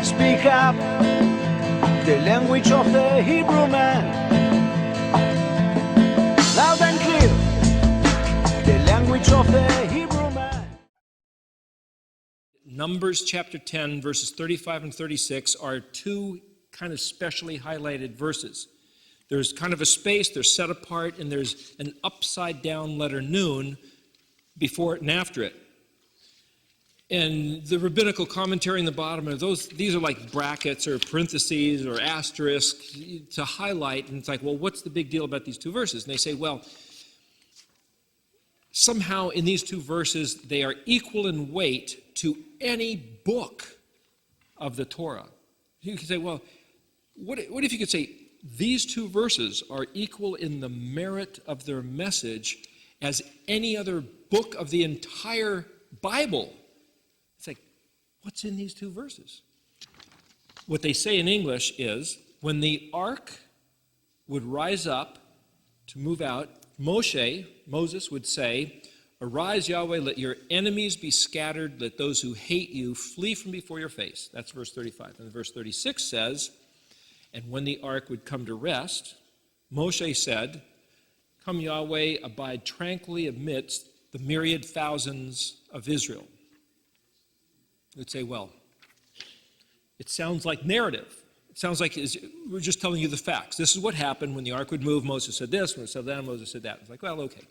Speak up the language of the Hebrew man. Loud and clear, the language of the Hebrew man. Numbers chapter 10, verses 35 and 36 are two kind of specially highlighted verses. There's kind of a space, they're set apart, and there's an upside down letter nun before it and after it. And the rabbinical commentary in the bottom of these are like brackets or parentheses or asterisks to highlight, and it's like, well, what's the big deal about these two verses? And they say, well, somehow in these two verses, they are equal in weight to any book of the Torah. You can say, well, what if you could say these two verses are equal in the merit of their message as any other book of the entire Bible? It's like, what's in these two verses? What they say in English is, when the ark would rise up to move out, Moses would say, "Arise, Yahweh, let your enemies be scattered, let those who hate you flee from before your face." That's verse 35. And verse 36 says, "And when the ark would come to rest, Moshe said, 'Come, Yahweh, abide tranquilly amidst the myriad thousands of Israel.'" We'd say, well, it sounds like narrative. It sounds like we're just telling you the facts. This is what happened when the ark would move. Moses said this, when it said that, Moses said that. It's like, well, okay.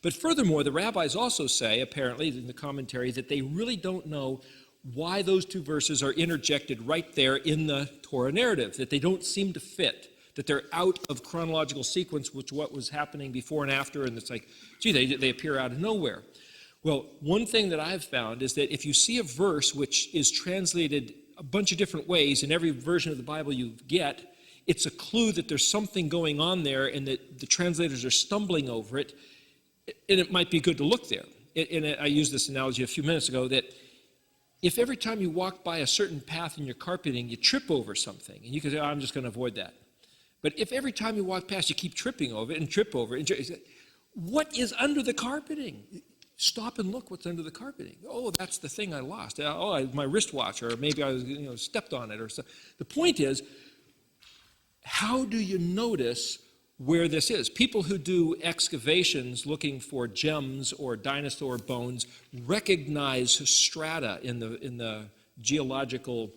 But furthermore, the rabbis also say, apparently, in the commentary, that they really don't know why those two verses are interjected right there in the Torah narrative, that they don't seem to fit, that they're out of chronological sequence, which what was happening before and after, and it's like, gee, they appear out of nowhere. Well, one thing that I've found is that if you see a verse which is translated a bunch of different ways in every version of the Bible you get, it's a clue that there's something going on there and that the translators are stumbling over it, and it might be good to look there. And I used this analogy a few minutes ago, that if every time you walk by a certain path in your carpeting, you trip over something, and you can say, I'm just going to avoid that. But if every time you walk past, you keep tripping over it and trip over it, what is under the carpeting? Stop and look what's under the carpeting. Oh, that's the thing I lost. Oh, my wristwatch, or maybe I was, stepped on it, or so. The point is, how do you notice where this is? People who do excavations looking for gems or dinosaur bones recognize strata in the geological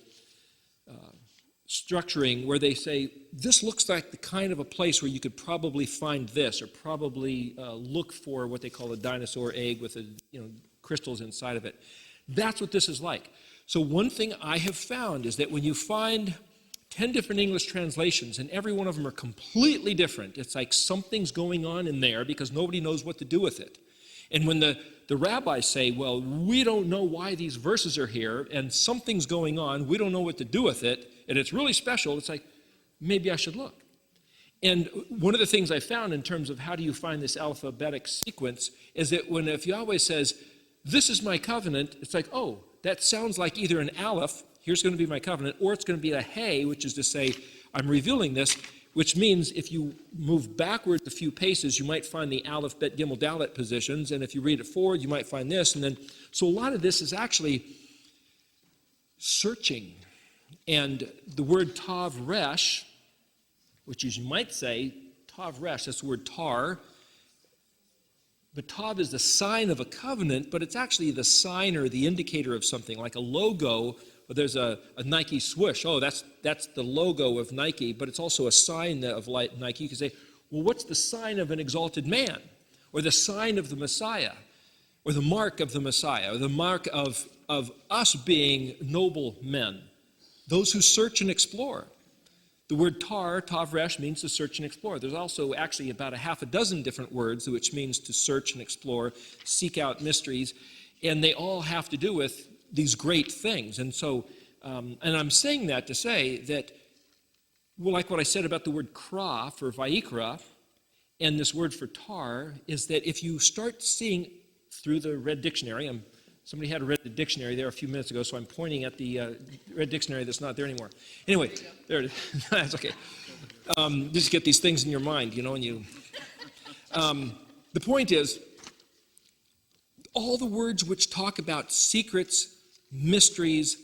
structuring, where they say, this looks like the kind of a place where you could probably find this, or probably look for what they call a dinosaur egg with crystals inside of it. That's what this is like. So one thing I have found is that when you find 10 different English translations, and every one of them are completely different, it's like something's going on in there because nobody knows what to do with it. And when the rabbis say, well, we don't know why these verses are here, and something's going on, we don't know what to do with it, and it's really special, it's like, maybe I should look. And one of the things I found in terms of how do you find this alphabetic sequence is that if Yahweh says, this is my covenant, it's like, oh, that sounds like either an Aleph, here's going to be my covenant, or it's going to be a Hey, which is to say, I'm revealing this, which means if you move backwards a few paces, you might find the Aleph, Bet, Gimel, Dalet positions, and if you read it forward, you might find this, and then, so a lot of this is actually searching. And the word Tav Resh, which is, you might say, Tav Resh, that's the word tar, but Tav is the sign of a covenant, but it's actually the sign or the indicator of something, like a logo. Well, there's a Nike swoosh. Oh, that's the logo of Nike, but it's also a sign of Nike. You can say, well, what's the sign of an exalted man? Or the sign of the Messiah? Or the mark of the Messiah? Or the mark of us being noble men? Those who search and explore. The word Tav Resh, means to search and explore. There's also actually about a half a dozen different words which means to search and explore, seek out mysteries, and they all have to do with these great things. And so, and I'm saying that to say that, well, like what I said about the word kra for Vayikra, and this word for tar, is that if you start seeing through the Red Dictionary, somebody had a Red Dictionary there a few minutes ago, so I'm pointing at the Red Dictionary that's not there anymore. Anyway, there it is. That's okay. Just get these things in your mind, and you... the point is, all the words which talk about secrets, mysteries,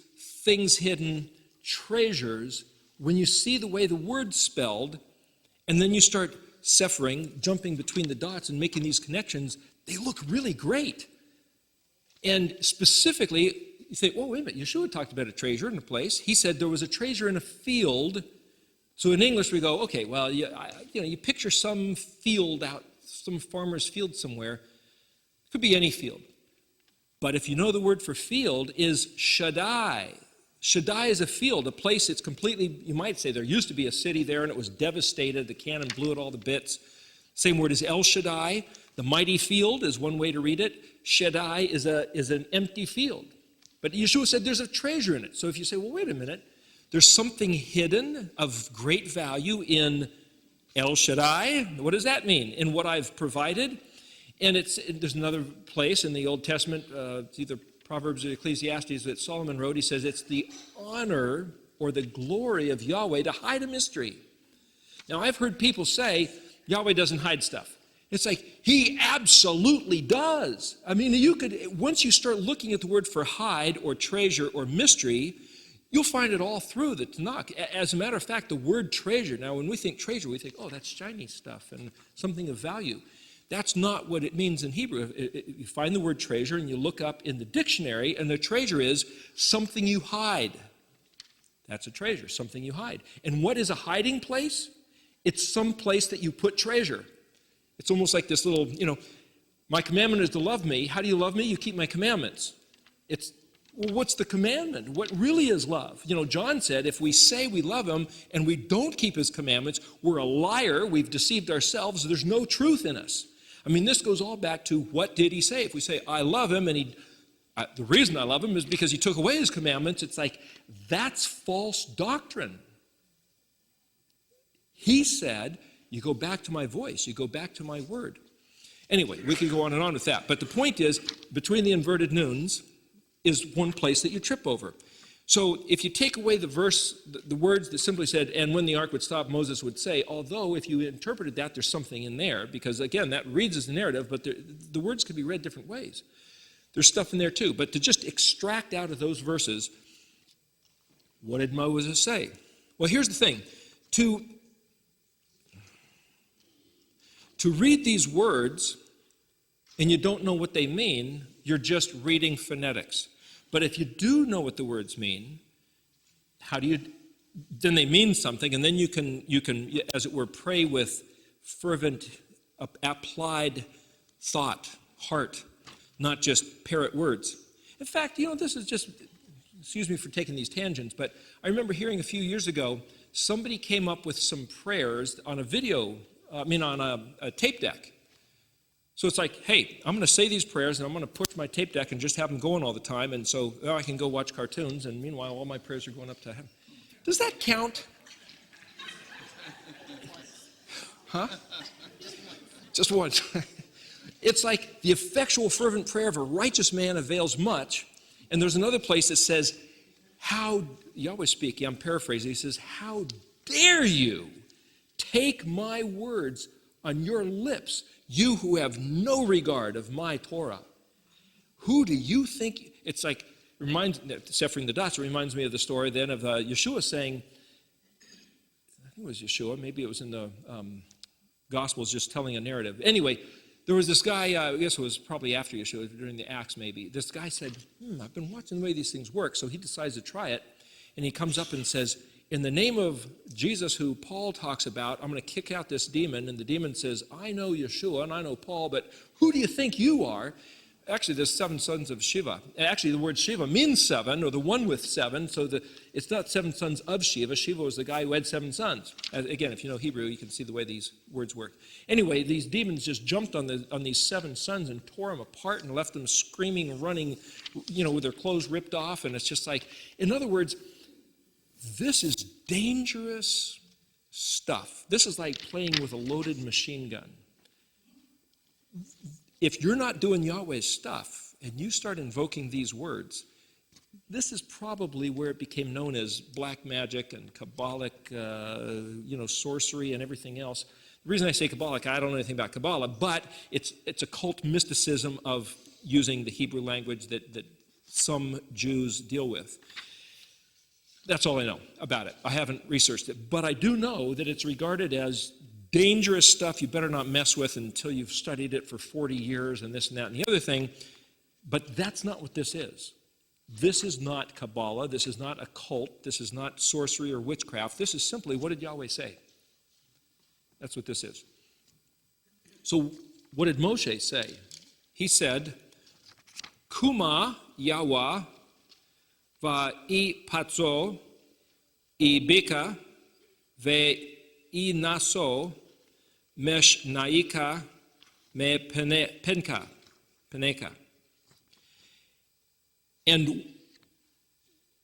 things hidden, treasures when you see the way the word's spelled, and then you start jumping between the dots and making these connections. They look really great. And specifically, you say, oh, wait a minute, Yeshua talked about a treasure in a place. He said there was a treasure in a field. So in English we go, okay, well, you picture some field out, some farmer's field somewhere. It could be any field. But if you know the word for field is Shaddai. Shaddai is a field, a place that's completely, you might say there used to be a city there and it was devastated. The cannon blew it all to bits. Same word as El Shaddai. The mighty field is one way to read it. Shaddai is an empty field. But Yeshua said there's a treasure in it. So if you say, well, wait a minute, there's something hidden of great value in El Shaddai. What does that mean? In what I've provided? And there's another place in the Old Testament, it's either Proverbs or Ecclesiastes, that Solomon wrote. He says it's the honor or the glory of Yahweh to hide a mystery. Now, I've heard people say Yahweh doesn't hide stuff. It's like, he absolutely does. I mean, once you start looking at the word for hide or treasure or mystery, you'll find it all through the Tanakh. As a matter of fact, the word treasure, now when we think treasure, we think, oh, that's shiny stuff and something of value. That's not what it means in Hebrew. You find the word treasure and you look up in the dictionary, and the treasure is something you hide. That's a treasure, something you hide. And what is a hiding place? It's some place that you put treasure. It's almost like this little, my commandment is to love me. How do you love me? You keep my commandments. What's the commandment? What really is love? John said, if we say we love him and we don't keep his commandments, we're a liar. We've deceived ourselves. There's no truth in us. I mean, this goes all back to what did he say? If we say, I love him, and the reason I love him is because he took away his commandments, it's like, that's false doctrine. He said, you go back to my voice, you go back to my word. Anyway, we could go on and on with that. But the point is, between the inverted noons is one place that you trip over. So if you take away the verse, the words that simply said, and when the ark would stop, Moses would say, although if you interpreted that, there's something in there, because again, that reads as the narrative, but the words could be read different ways. There's stuff in there too. But to just extract out of those verses, what did Moses say? Well, here's the thing. To read these words and you don't know what they mean, you're just reading phonetics. But if you do know what the words mean, then they mean something, and then you can, as it were, pray with fervent, applied thought, heart, not just parrot words. In fact, this is just, excuse me for taking these tangents, but I remember hearing a few years ago, somebody came up with some prayers on a tape deck. So it's like, hey, I'm going to say these prayers, and I'm going to push my tape deck and just have them going all the time, and so I can go watch cartoons, and meanwhile, all my prayers are going up to heaven. Does that count? Huh? Just once. It's like the effectual, fervent prayer of a righteous man avails much, and there's another place that says, Yahweh speaking, I'm paraphrasing, he says, how dare you take my words on your lips, you who have no regard of my Torah. Who do you think? It's like, separating the dots, it reminds me of the story then of Yeshua saying, I think it was Yeshua, maybe it was in the Gospels, just telling a narrative. Anyway, there was this guy, I guess it was probably after Yeshua, during the Acts maybe. This guy said, I've been watching the way these things work, so he decides to try it, and he comes up and says, in the name of Jesus, who Paul talks about, I'm going to kick out this demon. And the demon says, I know Yeshua and I know Paul, but who do you think you are? Actually, there's 7 sons of Shiva. Actually, the word Shiva means 7, or the one with 7. So it's not 7 sons of Shiva. Shiva was the guy who had 7 sons. Again, if you know Hebrew, you can see the way these words work. Anyway, these demons just jumped on these 7 sons and tore them apart and left them screaming, running, with their clothes ripped off. And it's just like, in other words, this is dangerous stuff. This is like playing with a loaded machine gun. If you're not doing Yahweh's stuff and you start invoking these words, this is probably where it became known as black magic and Kabbalic, sorcery and everything else. The reason I say Kabbalic, I don't know anything about Kabbalah, but it's a cult mysticism of using the Hebrew language that some Jews deal with. That's all I know about it. I haven't researched it. But I do know that it's regarded as dangerous stuff you better not mess with until you've studied it for 40 years and this and that and the other thing. But that's not what this is. This is not Kabbalah. This is not a cult. This is not sorcery or witchcraft. This is simply, what did Yahweh say? That's what this is. So what did Moshe say? He said, Kuma Yahweh va'i patzo I bika ve'i naso mesh naika me penka. And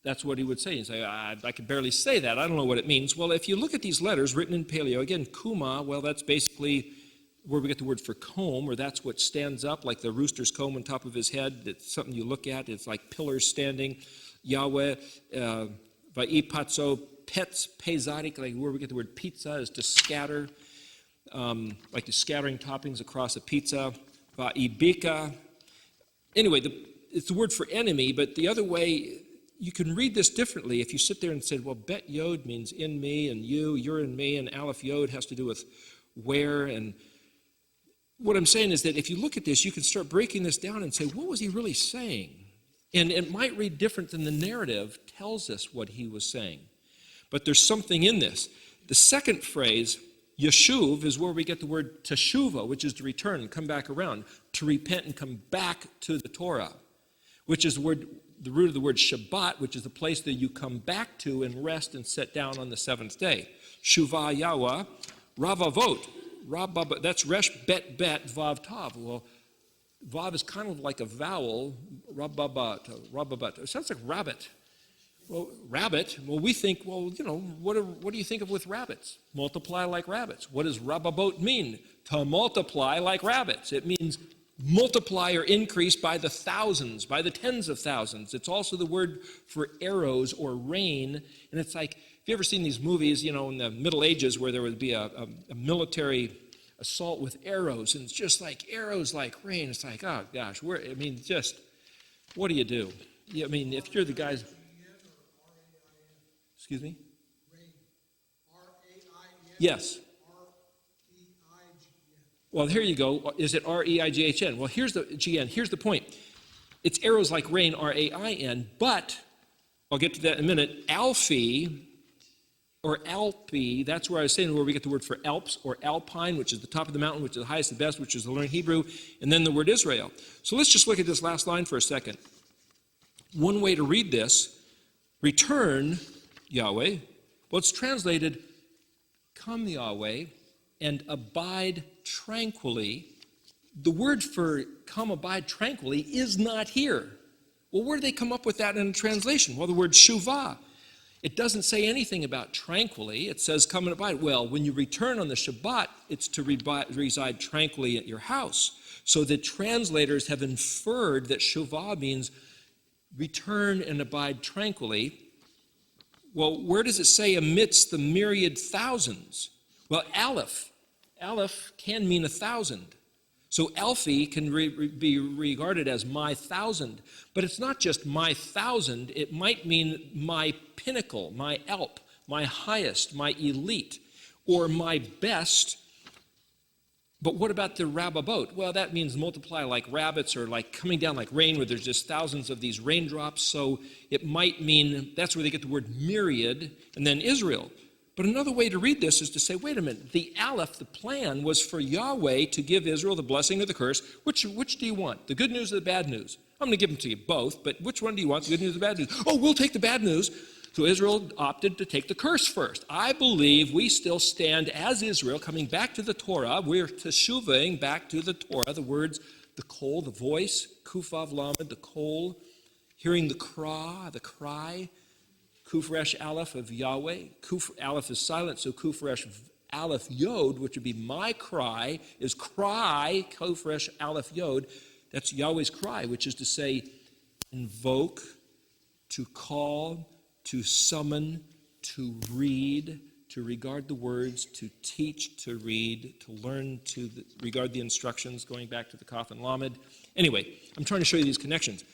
that's what he would say. He'd say, I can barely say that. I don't know what it means. Well, if you look at these letters written in Paleo, again, Kuma, well, that's basically where we get the word for comb, or that's what stands up, like the rooster's comb on top of his head. It's something you look at. It's like pillars standing. Yahweh, Va'ipatso, pets, pezadik, like where we get the word pizza, is to scatter, like the scattering toppings across a pizza. Va'ibika. Anyway, it's the word for enemy, but the other way, you can read this differently if you sit there and say, well, bet yod means in me and you're in me, and aleph yod has to do with where. And what I'm saying is that if you look at this, you can start breaking this down and say, what was he really saying? And it might read different than the narrative tells us what he was saying. But there's something in this. The second phrase, yeshuv, is where we get the word teshuva, which is to return and come back around, to repent and come back to the Torah, which is the root of the word Shabbat, which is the place that you come back to and rest and sit down on the seventh day. Shuvah Yahweh, Ravavot. That's Resh Bet Bet Vav Tav. Well, Vav is kind of like a vowel, Rababat. It sounds like rabbit. Well, rabbit, well, we think, well, you know, what do you think of with rabbits? Multiply like rabbits. What does Rababot mean? To multiply like rabbits. It means multiply or increase by the thousands, by the tens of thousands. It's also the word for arrows or rain. And it's like, have you ever seen these movies, you know, in the Middle Ages where there would be a military assault with arrows, and it's just like arrows like rain. It's like, oh gosh, what do you do? I mean, if you're the guys... Excuse me? Yes. Well, here you go. Is it R-E-I-G-H-N? Well, here's the point. It's arrows like rain, R-A-I-N, but, I'll get to that in a minute, Alphi, or Alpi, that's where I was saying where we get the word for Alps, or Alpine, which is the top of the mountain, which is the highest, the best, which is to learn Hebrew, and then the word Israel. So let's just look at this last line for a second. One way to read this, return, Yahweh, well, it's translated, come, Yahweh, and abide tranquilly. The word for come, abide tranquilly is not here. Well, where do they come up with that in a translation? Well, the word shuvah. It doesn't say anything about tranquilly. It says come and abide. Well, when you return on the Shabbat, it's to reside tranquilly at your house. So the translators have inferred that shuvah means return and abide tranquilly. Well, where does it say amidst the myriad thousands? Well, Aleph can mean 1,000. So Alphi can be regarded as my 1,000. But it's not just my 1,000. It might mean my pinnacle, my Alp, my highest, my elite, or my best. But what about the Rababot? Well, that means multiply like rabbits, or like coming down like rain, where there's just thousands of these raindrops. So it might mean, that's where they get the word myriad, and then Israel. But another way to read this is to say, wait a minute, the Aleph, the plan, was for Yahweh to give Israel the blessing or the curse. Which do you want, the good news or the bad news? I'm going to give them to you both, but which one do you want, the good news or the bad news? Oh, we'll take the bad news. So Israel opted to take the curse first. I believe we still stand as Israel, coming back to the Torah. We're teshuvaing back to the Torah, the words, the kol, the voice, kufav lamed, the kol, hearing the cry, kufresh aleph of Yahweh. Aleph is silent, so kufresh aleph yod, which would be my cry, is cry, kufresh aleph yod. That's Yahweh's cry, which is to say, invoke, to call, to summon, to read, to regard the words, to teach, to read, to learn, to regard the instructions, going back to the Kaf and Lamed. Anyway, I'm trying to show you these connections.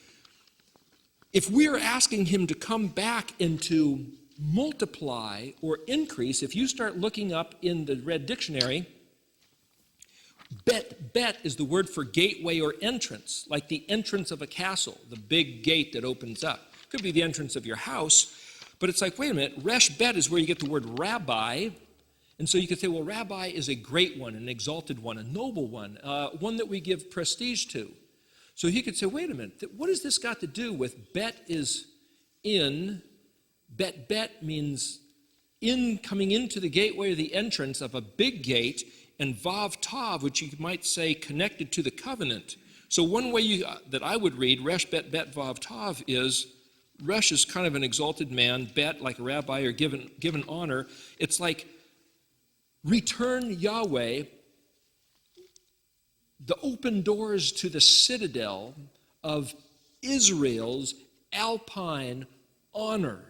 if we are asking him to come back and to multiply or increase, if you start looking up in the Red Dictionary, bet is the word for gateway or entrance, like the entrance of a castle, the big gate that opens up. Could be the entrance of your house, but it's like, wait a minute, resh bet is where you get the word rabbi, and so you could say, well, rabbi is a great one, an exalted one, a noble one, one that we give prestige to. So he could say, wait a minute, what has this got to do with bet is in, bet means in, coming into the gateway or the entrance of a big gate, and vav tav, which you might say connected to the covenant. So one way that I would read resh bet vav tav is, resh is kind of an exalted man, bet like a rabbi or given honor. It's like return Yahweh the open doors to the citadel of Israel's alpine honor.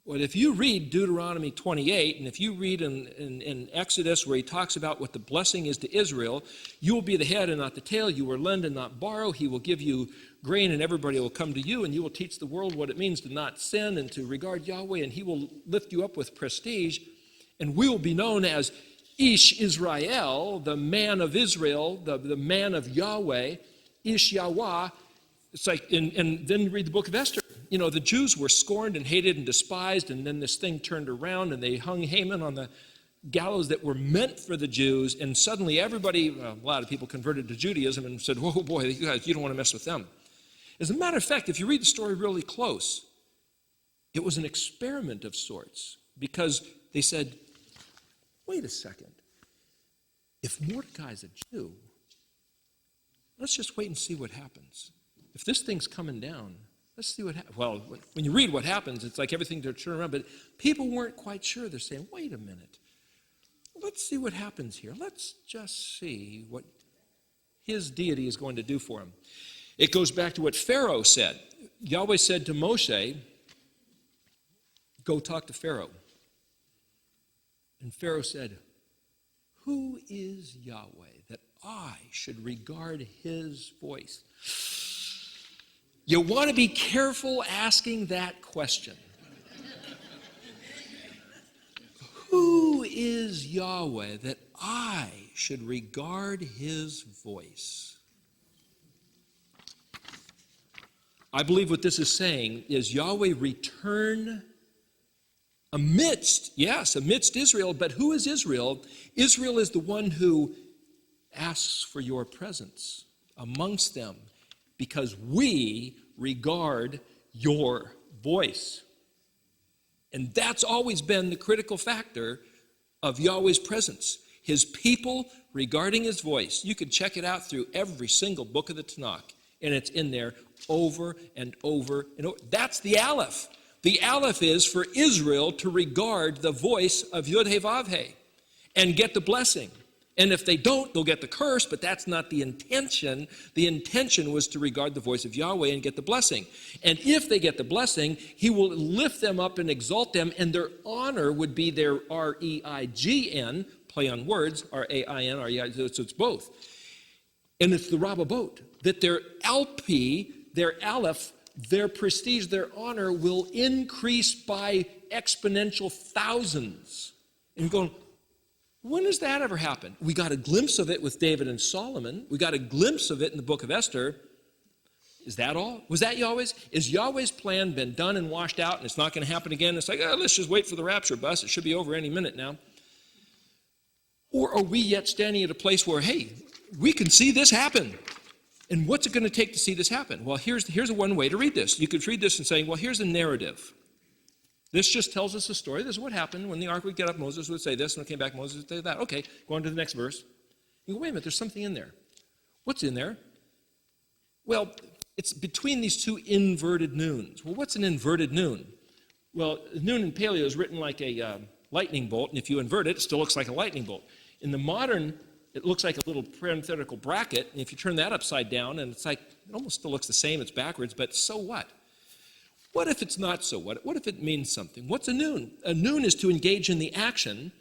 Well, if you read Deuteronomy 28, and if you read in Exodus where he talks about what the blessing is to Israel, you will be the head and not the tail, you will lend and not borrow, he will give you grain and everybody will come to you, and you will teach the world what it means to not sin and to regard Yahweh, and he will lift you up with prestige, and we will be known as Ish Israel, the man of Israel, the man of Yahweh, Ish Yahweh. It's like, and then you read the book of Esther. You know, the Jews were scorned and hated and despised, and then this thing turned around, and they hung Haman on the gallows that were meant for the Jews, and suddenly everybody, a lot of people converted to Judaism and said, whoa, boy, you guys, you don't want to mess with them. As a matter of fact, if you read the story really close, it was an experiment of sorts, because they said, wait a second, if Mordecai's a Jew, let's just wait and see what happens. If this thing's coming down, let's see what happens. Well, when you read what happens, it's like everything to turn around, but people weren't quite sure. They're saying, wait a minute, let's see what happens here. Let's just see what his deity is going to do for him. It goes back to what Pharaoh said. Yahweh said to Moshe, go talk to Pharaoh. And Pharaoh said, who is Yahweh that I should regard his voice? You want to be careful asking that question. Who is Yahweh that I should regard his voice? I believe what this is saying is Yahweh return amidst Israel, but who is Israel? Israel is the one who asks for your presence amongst them because we regard your voice. And that's always been the critical factor of Yahweh's presence. His people regarding his voice. You could check it out through every single book of the Tanakh, and it's in there over and over and over. That's the Aleph. The Aleph is for Israel to regard the voice of Yod-Heh-Vav-Heh and get the blessing. And if they don't, they'll get the curse, but that's not the intention. The intention was to regard the voice of Yahweh and get the blessing. And if they get the blessing, he will lift them up and exalt them, and their honor would be their R-E-I-G-N, play on words, R-A-I-N, R-E-I, so it's both. And it's the Rabbabot, that their Alpi, their Aleph, their prestige, their honor will increase by exponential thousands. And you're going, when does that ever happen? We got a glimpse of it with David and Solomon. We got a glimpse of it in the book of Esther. Is that all? Was that Yahweh's? Is Yahweh's plan been done and washed out and it's not going to happen again? It's like, let's just wait for the rapture bus. It should be over any minute now. Or are we yet standing at a place where, hey, we can see this happen? And what's it going to take to see this happen? Well, here's one way to read this. You could read this and say, well, here's a narrative. This just tells us a story. This is what happened. When the ark would get up, Moses would say this. When it came back, Moses would say that. Okay, go on to the next verse. You go, wait a minute, there's something in there. What's in there? Well, it's between these two inverted noons. Well, what's an inverted noon? Well, noon in Paleo is written like a lightning bolt, and if you invert it, it still looks like a lightning bolt. In the modern, it looks like a little parenthetical bracket, and if you turn that upside down, and it's like, it almost still looks the same, it's backwards, but so what? What if it's not so what? What if it means something? What's a noon? A noon is to engage in the action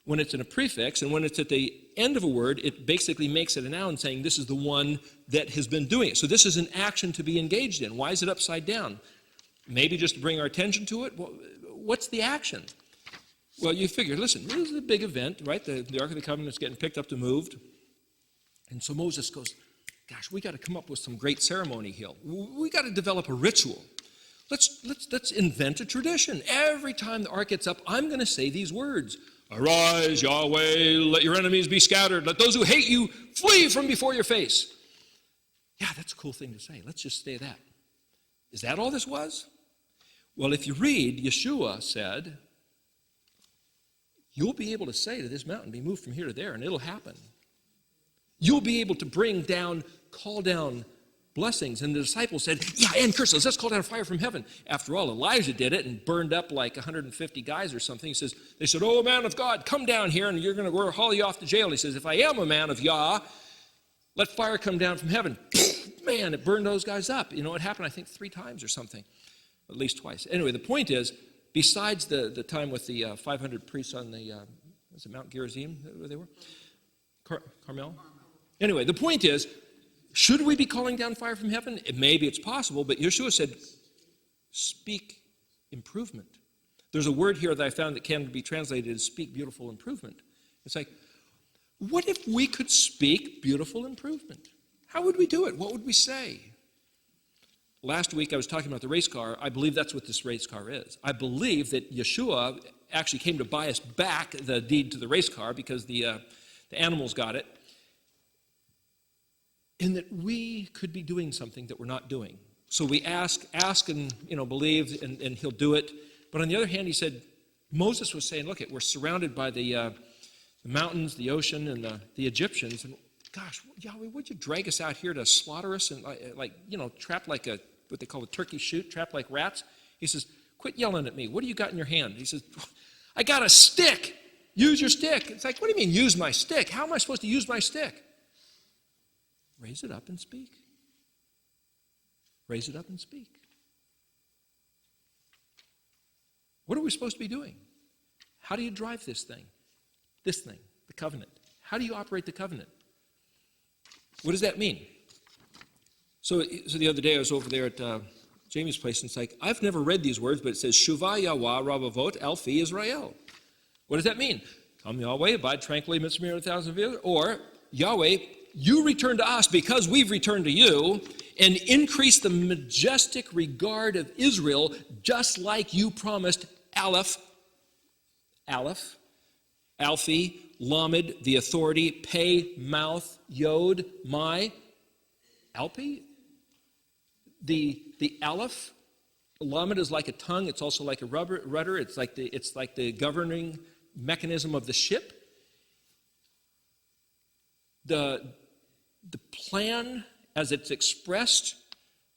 when it's in a prefix, and when it's at the end of a word, it basically makes it a noun saying this is the one that has been doing it. So this is an action to be engaged in. Why is it upside down? Maybe just to bring our attention to it. Well, what's the action? Well, you figure, listen, this is a big event, right? The Ark of the Covenant is getting picked up to moved. And so Moses goes, gosh, we got to come up with some great ceremony here. We got to develop a ritual. Let's invent a tradition. Every time the ark gets up, I'm going to say these words. Arise, Yahweh, let your enemies be scattered. Let those who hate you flee from before your face. Yeah, that's a cool thing to say. Let's just say that. Is that all this was? Well, if you read, Yeshua said, you'll be able to say to this mountain, be moved from here to there, and it'll happen. You'll be able to call down blessings. And the disciples said, yeah, and curses, let's call down fire from heaven. After all, Elijah did it and burned up like 150 guys or something. They said, oh, man of God, come down here and we'll haul you off to jail. He says, if I am a man of Yah, let fire come down from heaven. Man, it burned those guys up. You know, it happened, I think, 3 times or something, at least twice. Anyway, the point is, besides the time with the 500 priests on the, was it Mount Gerizim, where they were? Carmel? Anyway, the point is, should we be calling down fire from heaven? Maybe it's possible, but Yeshua said, speak improvement. There's a word here that I found that can be translated as speak beautiful improvement. It's like, what if we could speak beautiful improvement? How would we do it? What would we say? Last week I was talking about the race car. I believe that's what this race car is. I believe that Yeshua actually came to buy us back the deed to the race car because the animals got it. And that we could be doing something that we're not doing. So we ask and believe, and he'll do it. But on the other hand, he said, Moses was saying, look, we're surrounded by the mountains, the ocean, and the Egyptians. And gosh, Yahweh, would you drag us out here to slaughter us and trapped like what they call a turkey shoot, trapped like rats? He says, quit yelling at me. What do you got in your hand? He says, I got a stick. Use your stick. It's like, what do you mean use my stick? How am I supposed to use my stick? Raise it up and speak. Raise it up and speak. What are we supposed to be doing? How do you drive this thing, the covenant? How do you operate the covenant? What does that mean? So the other day I was over there at Jamie's place, and it's like, I've never read these words, but it says, Shuvah Yahweh Rabavot Alfi Israel. What does that mean? Come Yahweh, abide tranquilly amidst me 1,000 of you. Or, Yahweh, you return to us because we've returned to you, and increase the majestic regard of Israel, just like you promised. Aleph, Alfi, Lamed, the authority, Pei, mouth, Yod, my, Alpi. The Aleph, Lamed is like a tongue. It's also like a rudder. It's like the governing mechanism of the ship. The plan as it's expressed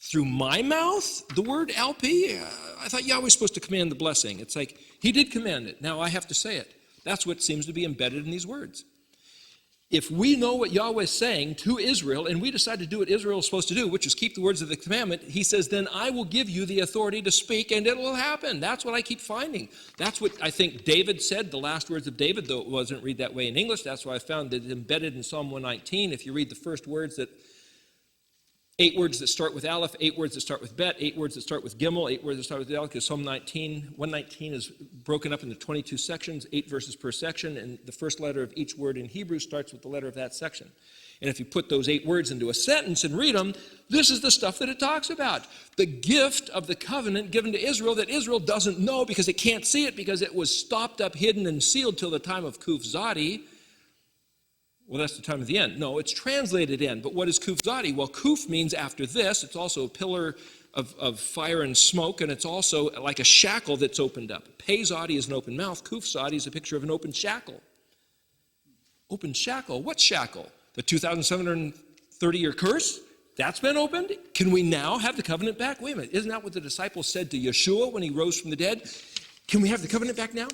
through my mouth, the word Alpi, I thought Yahweh was supposed to command the blessing. It's like, he did command it. Now I have to say it. That's what seems to be embedded in these words. If we know what Yahweh is saying to Israel, and we decide to do what Israel is supposed to do, which is keep the words of the commandment, he says, then I will give you the authority to speak, and it will happen. That's what I keep finding. That's what I think David said, the last words of David, though it wasn't read that way in English. That's why I found it embedded in Psalm 119. If you read the first words, 8 words that start with Aleph, 8 words that start with Bet, 8 words that start with Gimel, 8 words that start with Del, because Psalm 119 is broken up into 22 sections, 8 verses per section, and the first letter of each word in Hebrew starts with the letter of that section. And if you put those 8 words into a sentence and read them, this is the stuff that it talks about. The gift of the covenant given to Israel that Israel doesn't know because it can't see it because it was stopped up, hidden, and sealed till the time of Kuf Zadi. Well, that's the time of the end. No, it's translated in. But what is Kuf Zadi? Well, Kuf means after this. It's also a pillar of fire and smoke, and it's also like a shackle that's opened up. Pei Zadi is an open mouth. Kuf Zadi is a picture of an open shackle. Open shackle? What shackle? The 2,730-year curse? That's been opened? Can we now have the covenant back? Wait a minute. Isn't that what the disciples said to Yeshua when he rose from the dead? Can we have the covenant back now?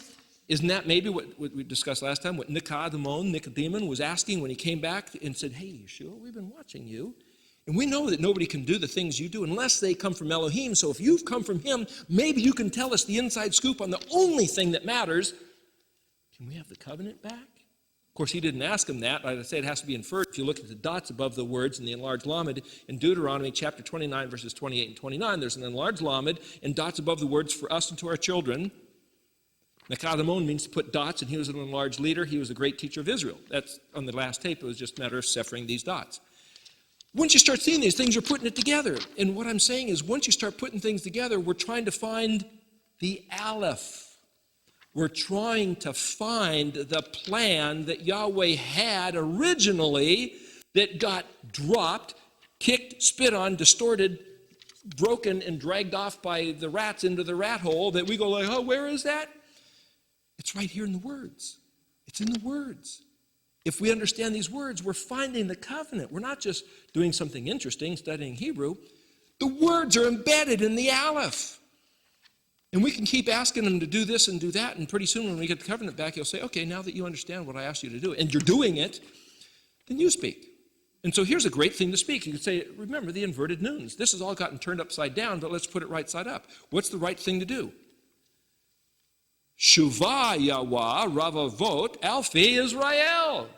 Isn't that maybe what we discussed last time, what Nicodemus was asking when he came back and said, hey, Yeshua, we've been watching you, and we know that nobody can do the things you do unless they come from Elohim, so if you've come from him, maybe you can tell us the inside scoop on the only thing that matters. Can we have the covenant back? course, he didn't ask him that. Like I say, it has to be inferred. If you look at the dots above the words in the enlarged lamed in Deuteronomy chapter 29, verses 28 and 29, there's an enlarged lamed and dots above the words for us and to our children. Nakadamon means to put dots, and he was an enlarged leader. He was a great teacher of Israel. That's on the last tape. It was just a matter of severing these dots. Once you start seeing these things, you're putting it together. And what I'm saying is, once you start putting things together, we're trying to find the Aleph. We're trying to find the plan that Yahweh had originally that got dropped, kicked, spit on, distorted, broken, and dragged off by the rats into the rat hole, that we go like, oh, where is that? It's right here in the words. It's in the words. If we understand these words, we're finding the covenant. We're not just doing something interesting, studying Hebrew. The words are embedded in the Aleph. And we can keep asking him to do this and do that, and pretty soon when we get the covenant back, he'll say, okay, now that you understand what I asked you to do, and you're doing it, then you speak. And so here's a great thing to speak. You can say, remember the inverted nuns. This has all gotten turned upside down, but let's put it right side up. What's the right thing to do? Shuvah Yahweh Ravavot Alfi Israel.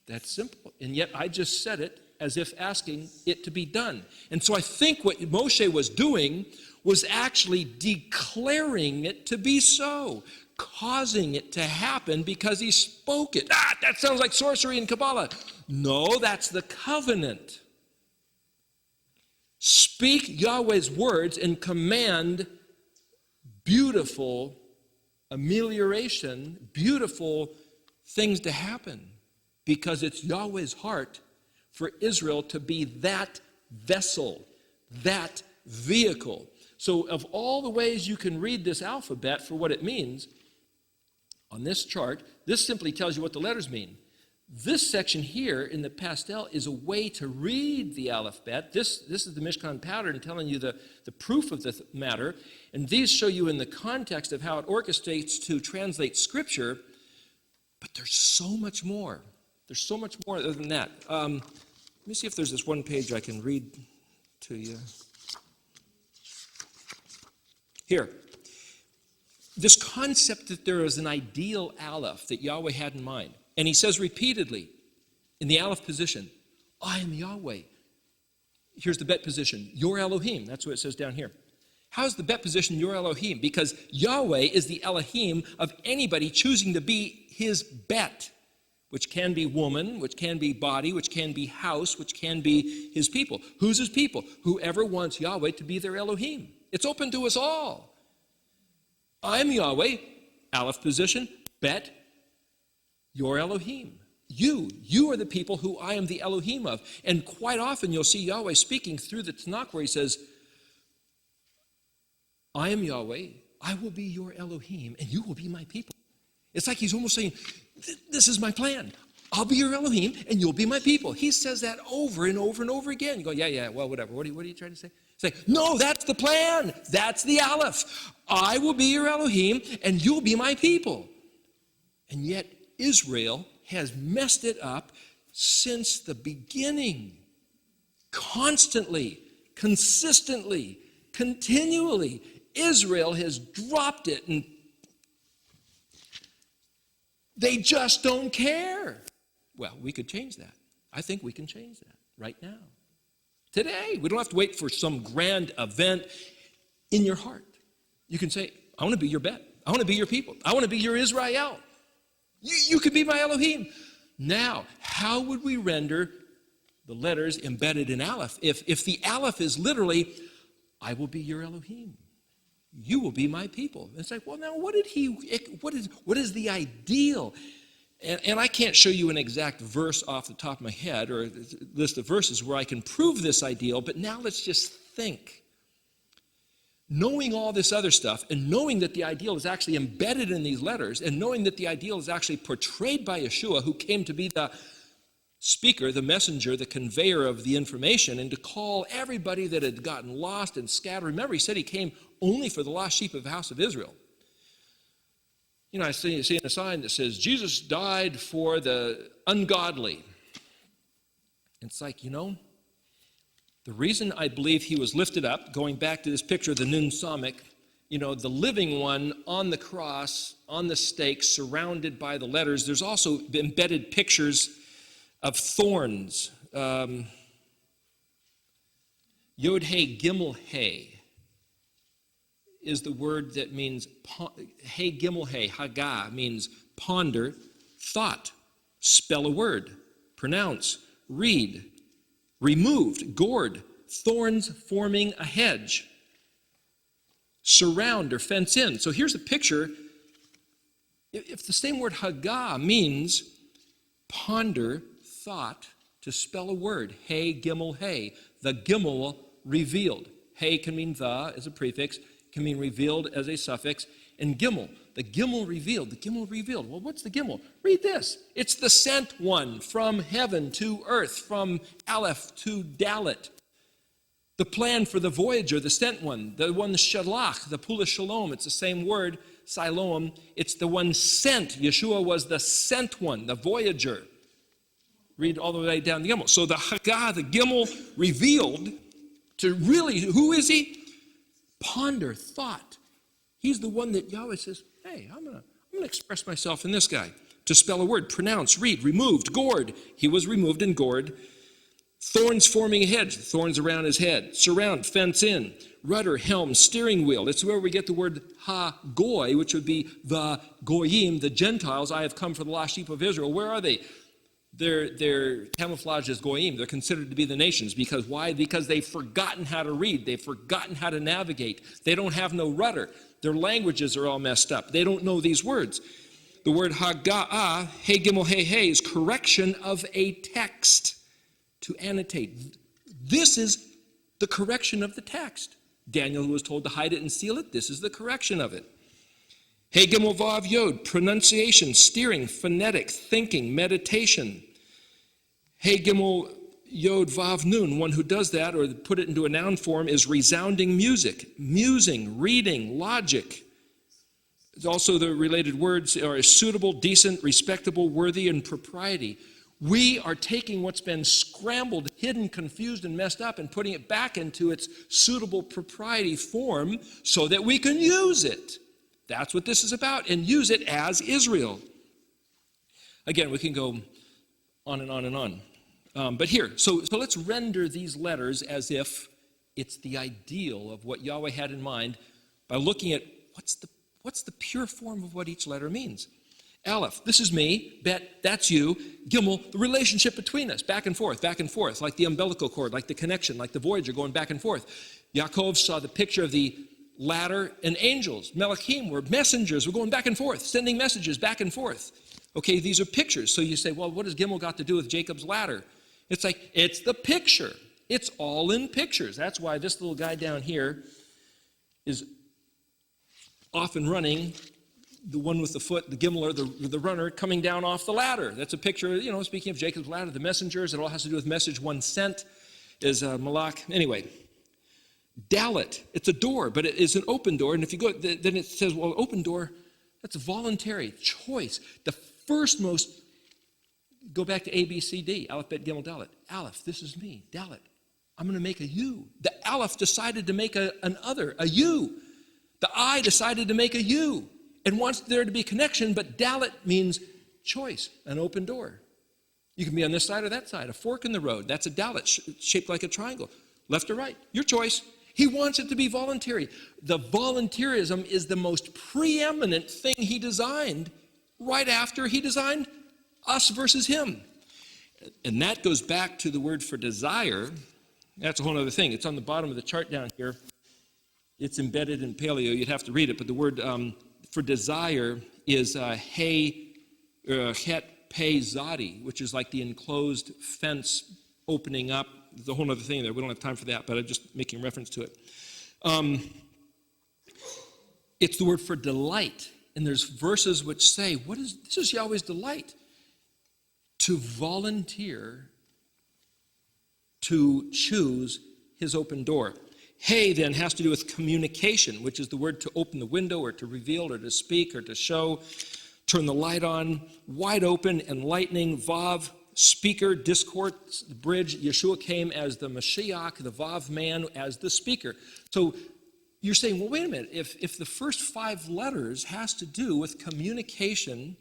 That's simple. And yet I just said it as if asking it to be done. And so I think what Moshe was doing was actually declaring it to be so, causing it to happen because he spoke it. That sounds like sorcery and Kabbalah. No, that's the covenant. Speak Yahweh's words and command beautiful amelioration, beautiful things to happen, because it's Yahweh's heart for Israel to be that vessel, that vehicle. So of all the ways you can read this alphabet for what it means, on this chart, this simply tells you what the letters mean. This section here in the pastel is a way to read the alphabet. This is the Mishkan pattern telling you the proof of the matter. And these show you in the context of how it orchestrates to translate Scripture. But there's so much more. There's so much more other than that. Let me see if there's this one page I can read to you. Here. This concept that there is an ideal Aleph that Yahweh had in mind. And he says repeatedly in the Aleph position, I am Yahweh. Here's the bet position, your Elohim. That's what it says down here. How's the bet position your Elohim? Because Yahweh is the Elohim of anybody choosing to be his bet, which can be woman, which can be body, which can be house, which can be his people. Who's his people? Whoever wants Yahweh to be their Elohim. It's open to us all. I'm Yahweh, Aleph position, bet, your Elohim. You are the people who I am the Elohim of. And quite often you'll see Yahweh speaking through the Tanakh where he says, I am Yahweh, I will be your Elohim, and you will be my people. It's like he's almost saying, this is my plan. I'll be your Elohim, and you'll be my people. He says that over and over and over again. You go, yeah, well, whatever. What are you trying to say? Say, no, that's the plan. That's the Aleph. I will be your Elohim, and you'll be my people. And yet Israel has messed it up since the beginning. Constantly, consistently, continually. Israel has dropped it, and they just don't care. Well, we could change that. I think we can change that right now. Today. We don't have to wait for some grand event. In your heart, you can say, I want to be your bet. I want to be your people. I want to be your Israel. You could be my Elohim. Now, how would we render the letters embedded in Aleph if the Aleph is literally, I will be your Elohim. You will be my people. And it's like, well, now what is the ideal? And I can't show you an exact verse off the top of my head or a list of verses where I can prove this ideal, but now let's just think. Knowing all this other stuff and knowing that the ideal is actually embedded in these letters and knowing that the ideal is actually portrayed by Yeshua, who came to be the speaker, the messenger, the conveyor of the information, and to call everybody that had gotten lost and scattered. Remember, he said he came only for the lost sheep of the house of Israel. You know, I see a sign that says, Jesus died for the ungodly. It's like, you know, the reason I believe he was lifted up, going back to this picture of the Nun Samik, the living one on the cross, on the stake, surrounded by the letters. There's also embedded pictures of thorns. Yod He Gimel He is the word that means, He Gimel He, Hagah, means ponder, thought, spell a word, pronounce, read, removed, gored, thorns forming a hedge, surround or fence in. So here's a picture. If the same word Hagah means ponder, thought, to spell a word, He Gimel He, the Gimel revealed. He can mean the as a prefix, can mean revealed as a suffix, and Gimel, the Gimel revealed, the Gimel revealed. Well, what's the Gimel? Read this. It's the sent one from heaven to earth, from Aleph to Dalet. The plan for the voyager, the sent one, the one Shalach, the Pula Shalom, it's the same word, Siloam. It's the one sent. Yeshua was the sent one, the voyager. Read all the way down the Gimel. So the Hagah, the Gimel revealed to really, who is he? Ponder, thought. He's the one that Yahweh says, hey, I'm gonna express myself in this guy. To spell a word, pronounce, read, removed, gored. He was removed and gored. Thorns forming a hedge, thorns around his head. Surround, fence in. Rudder, helm, steering wheel. It's where we get the word ha-goy, which would be the goyim, the Gentiles. I have come for the lost sheep of Israel. Where are they? They're camouflaged as goyim. They're considered to be the nations. Because why? Because they've forgotten how to read. They've forgotten how to navigate. They don't have no rudder. Their languages are all messed up. They don't know these words. The word haga'ah, he gimel he he, is correction of a text. To annotate. This is the correction of the text. Daniel was told to hide it and seal it. This is the correction of it. He gimel vav yod, pronunciation, steering, phonetic, thinking, meditation. He gimel yod vav nun, one who does that or put it into a noun form is resounding music, musing, reading, logic. Also the related words are suitable, decent, respectable, worthy, and propriety. We are taking what's been scrambled, hidden, confused, and messed up and putting it back into its suitable propriety form so that we can use it. That's what this is about, and use it as Israel. Again, we can go on and on and on. But here, so let's render these letters as if it's the ideal of what Yahweh had in mind by looking at what's the pure form of what each letter means. Aleph, this is me. Bet, that's you. Gimel, the relationship between us, back and forth, like the umbilical cord, like the connection, like the voyager going back and forth. Yaakov saw the picture of the ladder and angels. Melachim were messengers. We're going back and forth, sending messages back and forth. Okay, these are pictures. So you say, well, what has Gimel got to do with Jacob's ladder? It's like, it's the picture. It's all in pictures. That's why this little guy down here is off and running, the one with the foot, the gimel, or the runner coming down off the ladder. That's a picture, speaking of Jacob's ladder, the messengers, it all has to do with message one sent is Malach. Anyway, Dalet, it's a door, but it is an open door. And if you go, then it says, well, open door, that's a voluntary choice. The first most, go back to A, B, C, D, Aleph, Bet, Gimel, Dalet. Aleph, this is me, Dalet. I'm going to make a you. The Aleph decided to make an other, a you. The I decided to make a you. And wants there to be connection, but Dalet means choice, an open door. You can be on this side or that side, a fork in the road. That's a Dalet, shaped like a triangle. Left or right, your choice. He wants it to be voluntary. The voluntarism is the most preeminent thing he designed right after he designed us versus him. And that goes back to the word for desire. That's a whole other thing. It's on the bottom of the chart down here. It's embedded in Paleo. You'd have to read it, but the word for desire is het pe zadi, which is like the enclosed fence opening up. There's a whole other thing there. We don't have time for that, but I'm just making reference to it. It's the word for delight. And there's verses which say, this is Yahweh's delight. To volunteer, to choose his open door. Hey then has to do with communication, which is the word to open the window or to reveal or to speak or to show, turn the light on, wide open, enlightening, Vav, speaker, discourse, bridge. Yeshua came as the Mashiach, the Vav man, as the speaker. So you're saying, well, wait a minute, if the first 5 letters has to do with communication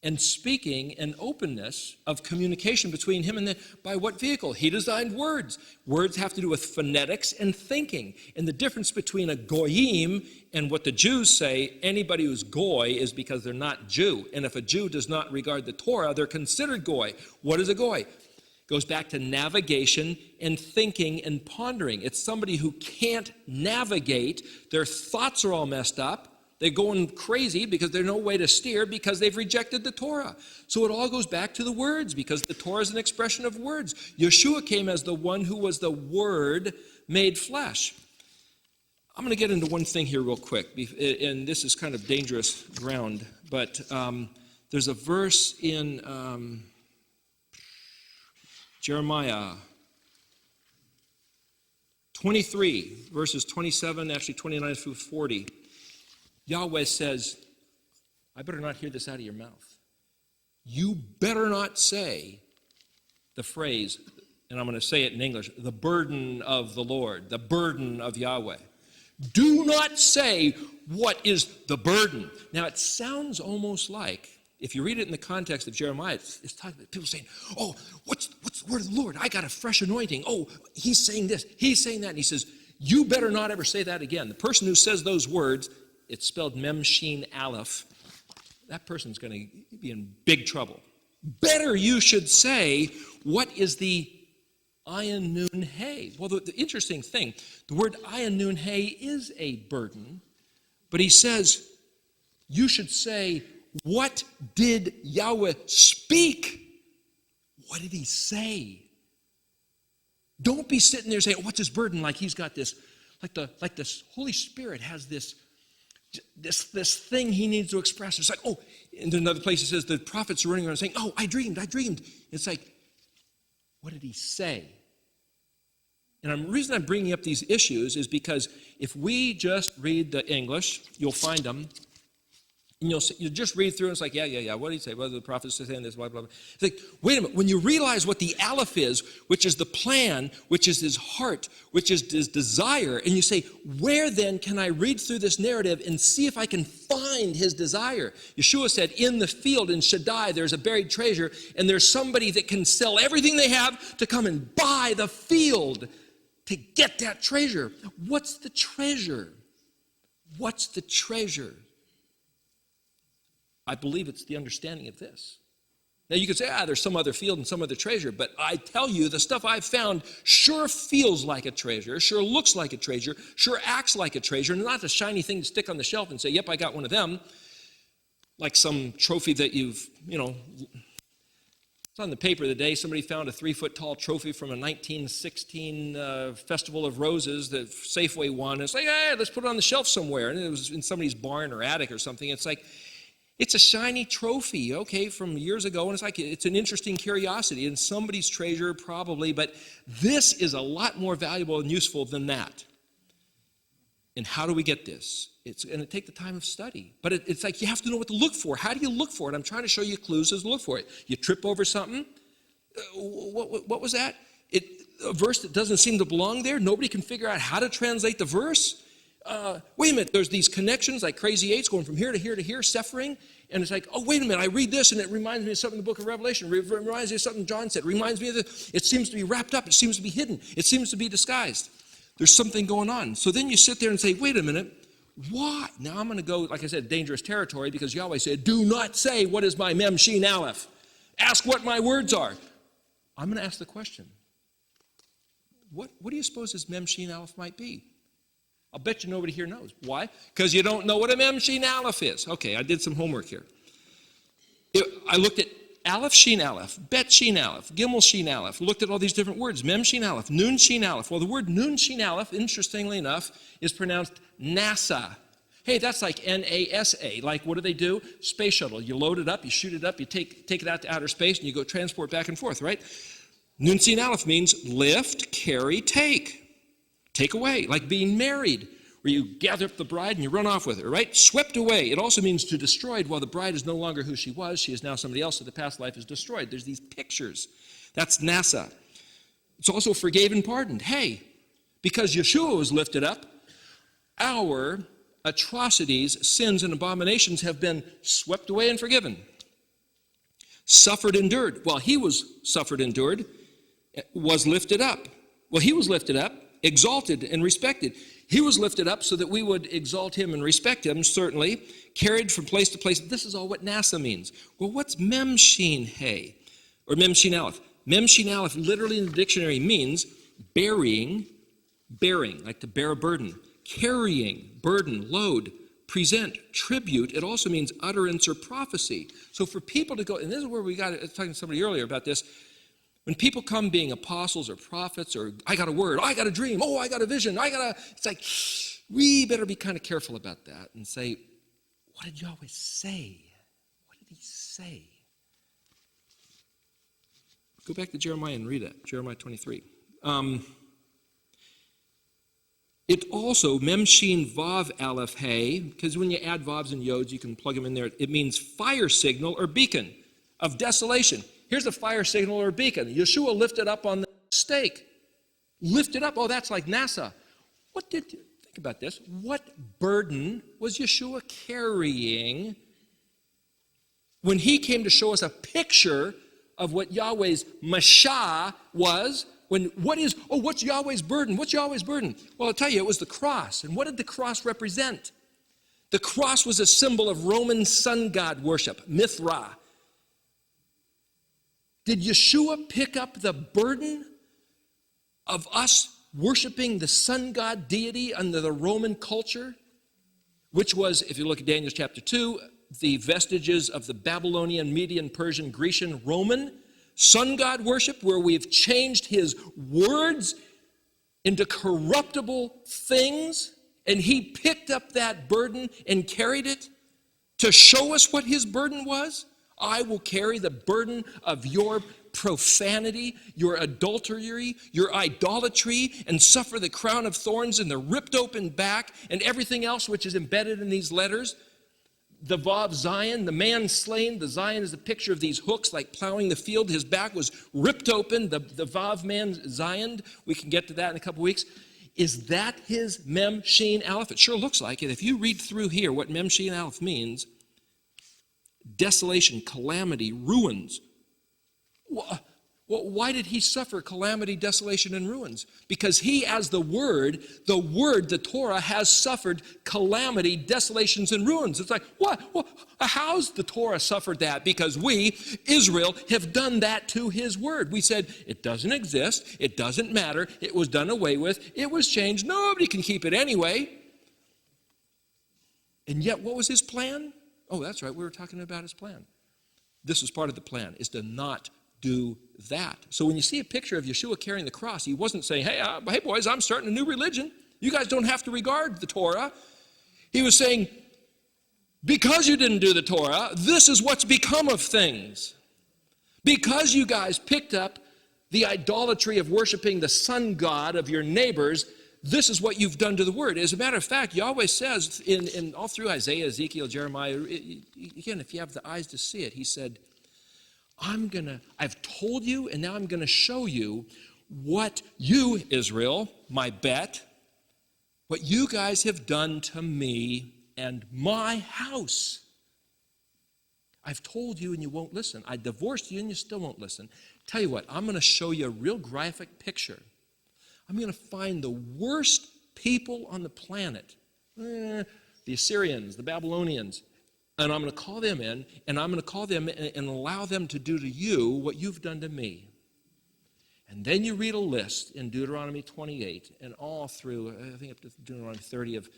and speaking and openness of communication between him and by what vehicle? He designed words. Words have to do with phonetics and thinking. And the difference between a goyim and what the Jews say, anybody who's goy is because they're not Jew. And if a Jew does not regard the Torah, they're considered goy. What is a goy? It goes back to navigation and thinking and pondering. It's somebody who can't navigate. Their thoughts are all messed up. They're going crazy because there's no way to steer because they've rejected the Torah. So it all goes back to the words because the Torah is an expression of words. Yeshua came as the one who was the Word made flesh. I'm going to get into one thing here real quick, and this is kind of dangerous ground, but there's a verse in Jeremiah 23, verses 27, actually 29 through 40. Yahweh says, I better not hear this out of your mouth. You better not say the phrase, and I'm going to say it in English, the burden of the Lord, the burden of Yahweh. Do not say what is the burden. Now, it sounds almost like, if you read it in the context of Jeremiah, it's talking about people saying, oh, what's the word of the Lord? I got a fresh anointing. Oh, he's saying this, he's saying that. And he says, you better not ever say that again. The person who says those words, it's spelled Mem Shin Aleph, that person's going to be in big trouble. Better you should say, what is the Ayin Nun Hey? Well, the interesting thing, the word Ayin Nun Hey is a burden, but he says, you should say, what did Yahweh speak? What did he say? Don't be sitting there saying, what's his burden? Like he's got this, like the Holy Spirit has this thing he needs to express. It's like, oh, in another place it says the prophets are running around saying, oh, I dreamed. It's like, what did he say? And the reason I'm bringing up these issues is because if we just read the English, you'll find them, and you'll just read through and it's like, yeah, what did he say? What did the prophets say saying this, blah, blah, blah. It's like, wait a minute, when you realize what the Aleph is, which is the plan, which is his heart, which is his desire, and you say, where then can I read through this narrative and see if I can find his desire? Yeshua said, in the field in Shaddai, there's a buried treasure, and there's somebody that can sell everything they have to come and buy the field to get that treasure. What's the treasure? What's the treasure? I believe it's the understanding of this. Now you could say, there's some other field and some other treasure, but I tell you, the stuff I've found sure feels like a treasure, sure looks like a treasure, sure acts like a treasure, and not a shiny thing to stick on the shelf and say, yep, I got one of them, like some trophy that it's on the paper today. Somebody found a 3-foot-tall trophy from a 1916 Festival of Roses that Safeway won. It's like, hey, let's put it on the shelf somewhere. And it was in somebody's barn or attic or something. It's like, it's a shiny trophy, okay, from years ago, and it's like, it's an interesting curiosity, and somebody's treasure probably, but this is a lot more valuable and useful than that. And how do we get this? It's going to take the time of study, but it's like you have to know what to look for. How do you look for it? I'm trying to show you clues as to look for it. You trip over something? What was that? A verse that doesn't seem to belong there? Nobody can figure out how to translate the verse? Wait a minute, there's these connections like crazy eights going from here to here to here, Sephiring, and it's like, oh, wait a minute, I read this and it reminds me of something in the book of Revelation, it reminds me of something John said, it reminds me of this. It seems to be wrapped up, it seems to be hidden, it seems to be disguised. There's something going on. So then you sit there and say, wait a minute, why? Now I'm going to go, like I said, dangerous territory, because Yahweh said, do not say, what is my Mem Shin Aleph? Ask what my words are. I'm going to ask the question, what do you suppose this Mem Shin Aleph might be? I'll bet you nobody here knows. Why? Because you don't know what a Mem Shin Aleph is. Okay, I did some homework here. I looked at Aleph Shin Aleph, Bet Shin Aleph, Gimel Shin Aleph, looked at all these different words, Mem Shin Aleph, Nun Shin Aleph. Well, the word Nun Shin Aleph, interestingly enough, is pronounced NASA. Hey, that's like NASA. Like, what do? Space shuttle. You load it up, you shoot it up, you take it out to outer space, and you go transport back and forth, right? Nun Shin Aleph means lift, carry, take. Take away, like being married, where you gather up the bride and you run off with her, right? Swept away. It also means to destroyed. While the bride is no longer who she was, she is now somebody else, so the past life is destroyed. There's these pictures. That's NASA. It's also forgave and pardoned. Hey, because Yeshua was lifted up, our atrocities, sins, and abominations have been swept away and forgiven. Suffered, endured. Well, he was suffered, endured, was lifted up. Well, he was lifted up, exalted, and respected. He was lifted up so that we would exalt him and respect him, certainly, carried from place to place. This is all what NASA means. Well, what's Mem Shin He, or Mem Shin Aleph? Mem Shin Aleph literally in the dictionary means bearing, like to bear a burden, carrying, burden, load, present, tribute. It also means utterance or prophecy. So for people to go, and this is where I was talking to somebody earlier about this, when people come being apostles or prophets or I got a word, I got a dream, oh, I got a vision, it's like, we better be kind of careful about that and say, what did Yahweh say? What did he say? Go back to Jeremiah and read it, Jeremiah 23. It also, Mem Shin Vav Aleph He, because when you add Vavs and Yods, you can plug them in there. It means fire signal or beacon of desolation. Here's a fire signal or beacon. Yeshua lifted up on the stake. Lifted up, oh, that's like NASA. Think about this. What burden was Yeshua carrying when he came to show us a picture of what Yahweh's Mashah was? What's Yahweh's burden? What's Yahweh's burden? Well, I'll tell you, it was the cross. And what did the cross represent? The cross was a symbol of Roman sun god worship, Mithra. Did Yeshua pick up the burden of us worshiping the sun god deity under the Roman culture, which was, if you look at Daniel chapter 2, the vestiges of the Babylonian, Median, Persian, Grecian, Roman sun god worship, where we've changed his words into corruptible things, and he picked up that burden and carried it to show us what his burden was? I will carry the burden of your profanity, your adultery, your idolatry, and suffer the crown of thorns and the ripped open back and everything else which is embedded in these letters. The Vav Zion, the man slain, the Zion is a picture of these hooks like plowing the field. His back was ripped open, the Vav man Zion. We can get to that in a couple weeks. Is that his Mem Shin Aleph? It sure looks like it. If you read through here what Mem Shin Aleph means, desolation, calamity, ruins. Why did he suffer calamity, desolation, and ruins? Because he, as the Word, the Torah, has suffered calamity, desolations, and ruins. It's like, what? How's the Torah suffered that? Because we, Israel, have done that to his Word. We said, it doesn't exist, it doesn't matter, it was done away with, it was changed, nobody can keep it anyway. And yet, what was his plan? Oh, that's right, we were talking about his plan. This was part of the plan, is to not do that. So when you see a picture of Yeshua carrying the cross, he wasn't saying, hey boys, I'm starting a new religion. You guys don't have to regard the Torah. He was saying, because you didn't do the Torah, this is what's become of things. Because you guys picked up the idolatry of worshiping the sun god of your neighbors, this is what you've done to the word. As a matter of fact, Yahweh says in all through Isaiah, Ezekiel, Jeremiah, again, if you have the eyes to see it, he said, I've told you, and now I'm going to show you what you, Israel, my bet, what you guys have done to me and my house. I've told you and you won't listen. I divorced you and you still won't listen. Tell you what, I'm going to show you a real graphic picture. I'm going to find the worst people on the planet, the Assyrians, the Babylonians, and I'm going to call them in, and I'm going to call them and allow them to do to you what you've done to me. And then you read a list in Deuteronomy 28 and all through, I think up to Deuteronomy 30 of,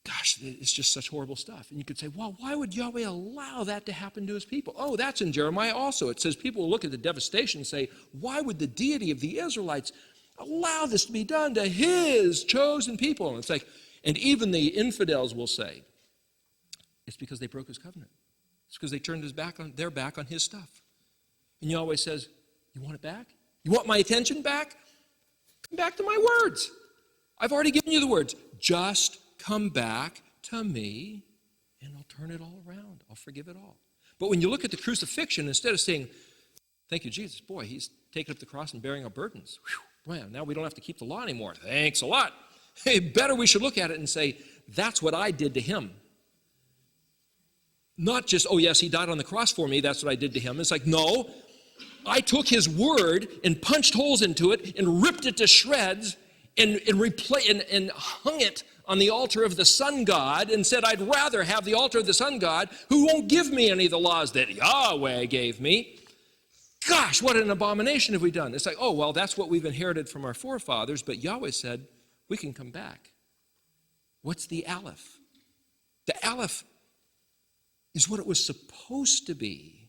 gosh, it's just such horrible stuff. And you could say, well, why would Yahweh allow that to happen to his people? Oh, that's in Jeremiah also. It says people will look at the devastation and say, why would the deity of the Israelites allow this to be done to his chosen people? And it's like, and even the infidels will say, it's because they broke his covenant. It's because they turned their back on his stuff. And Yahweh says, you want it back? You want my attention back? Come back to my words. I've already given you the words. Just come back to me, and I'll turn it all around. I'll forgive it all. But when you look at the crucifixion, instead of saying, thank you, Jesus, boy, he's taking up the cross and bearing our burdens. Whew, man, now we don't have to keep the law anymore. Thanks a lot. better we should look at it and say, that's what I did to him. Not just, oh yes, he died on the cross for me, that's what I did to him. It's like, no, I took his word and punched holes into it and ripped it to shreds and hung it on the altar of the sun god and said, I'd rather have the altar of the sun god who won't give me any of the laws that Yahweh gave me. Gosh, what an abomination have we done? It's like, oh, well, that's what we've inherited from our forefathers, but Yahweh said, we can come back. What's the Aleph? The Aleph is what it was supposed to be,